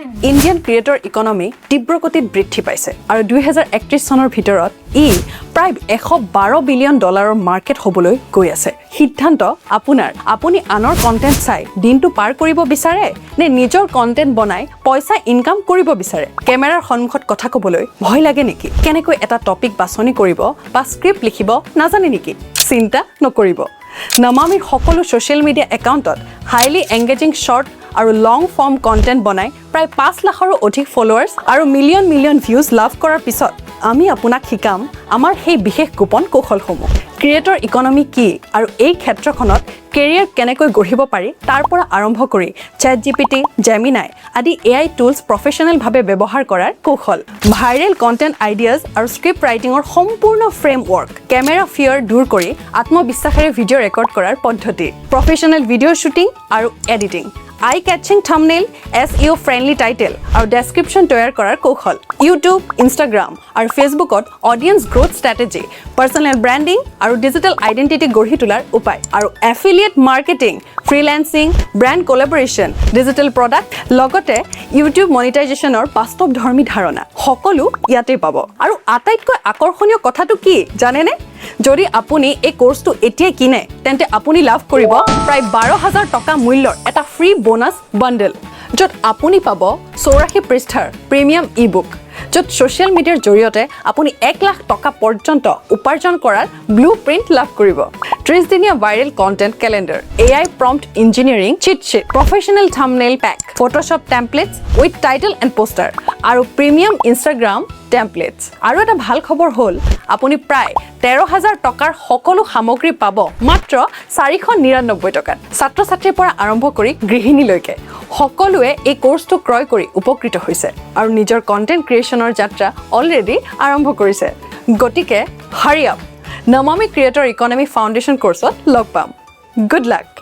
Indian creator economy তীব্ৰগতিত বৃদ্ধি পাইছে আৰু 2031 চনৰ ভিতৰত ই প্ৰায় $112 বিলিয়ন মাৰ্কেট হ'বলৈ গৈ আছে সিদ্ধান্ত আপুনি আনৰ কন্টেন্ট চাই দিনটো পাৰ কৰিব বিচাৰে নে নিজৰ কন্টেন্ট বনাই পইচা ইনকাম কৰিব বিচাৰে কেমেৰাৰ সন্মুখত কথা ক'বলৈ ভয় লাগে নেকি কেনেকৈ এটা টপিক বাছনি কৰিব বা স্ক্ৰিপ্ট লিখিব নাজানে নেকি চিন্তা নকৰিব নামামিৰ সকলো সোশ্যাল মিডিয়া একাউণ্টত হাইলি এংগেজিং শৰ্ট আৰু লং ফৰ্ম কন্টেন্ট বনাই প্ৰায় 5 লাখৰো অধিক ফলোৱাৰ্ছ আৰু মিলিয়ন ভিউজ লাভ কৰাৰ পিছত আমি আপোনাক শিকাম আমাৰ সেই বিশেষ গোপন কৌশলসমূহ ক্ৰিয়েটৰ ইকনমি কি আৰু এই ক্ষেত্ৰখনত কেৰিয়াৰ কেনেকৈ গঢ়িব পাৰি তাৰ পৰা আৰম্ভ কৰি ChatGPT, Gemini আদি AI টুলছ প্ৰফেশনেলভাৱে ব্যৱহাৰ কৰাৰ কৌশল ভাইৰেল কন্টেন্ট আইডিয়াজ আৰু স্ক্ৰিপ্ট ৰাইটিঙৰ সম্পূৰ্ণ ফ্ৰেমৱৰ্ক কেমেৰা ফিয়াৰ দূৰ কৰি আত্মবিশ্বাসেৰে ভিডিঅ' ৰেকৰ্ড কৰাৰ পদ্ধতি প্ৰফেশনেল ভিডিঅ' শ্বুটিং আৰু editing eye-catching thumbnail, SEO friendly title আৰু description তৈয়াৰ কৰাৰ কৌশল YouTube, Instagram আৰু Facebookত audience growth strategy, personal branding আৰু digital identity গঢ়ি তোলাৰ উপায় আৰু affiliate marketing, freelancing, brand collaboration, digital product লগতে YouTube monetizationৰ বাস্তৱধৰ্মী ধাৰণা সকলো ইয়াতে পাব আৰু আটাইতকৈ আকৰ্ষণীয় কথাটো কি জানেনে যদি আপুনি এই কোৰ্সটো এতিয়া কিনে তেন্তে আপুনি লাভ কৰিব প্ৰায় 12000 টকা মূল্যৰ এটা ফ্ৰী বোনাস বান্ডল য'ত আপুনি পাব 84 পৃষ্ঠাৰ প্ৰিমিয়াম ই-বুক য'ত সোশ্যাল মিডিয়াৰ জৰিয়তে আপুনি 1 লাখ টকা পৰ্যন্ত উপাৰ্জন কৰাৰ ব্লুপ্ৰিন্ট লাভ কৰিব 30 দিনীয়া viral content calendar AI prompt engineering cheat sheet professional thumbnail pack photoshop templates with title and poster আৰু প্ৰিমিয়াম ইনষ্টাগ্ৰাম টেমপ্লেটছ আৰু এটা ভাল খবৰ হ'ল আপুনি প্ৰায় 13000 টকাৰ সকলো সামগ্ৰী পাব মাত্ৰ 499 টকাত ছাত্ৰ-ছাত্ৰীৰ পৰা আৰম্ভ কৰি গৃহিণীলৈকে সকলোৱে এই কোৰ্সটো ক্ৰয় কৰি উপকৃত হৈছে আৰু নিজৰ কন্টেন্ট ক্ৰিয়েচনৰ যাত্ৰা অলৰেডি আৰম্ভ কৰিছে গতিকে hurry up Namami creator economy foundation কোৰ্সত লগ পাম গুড লাক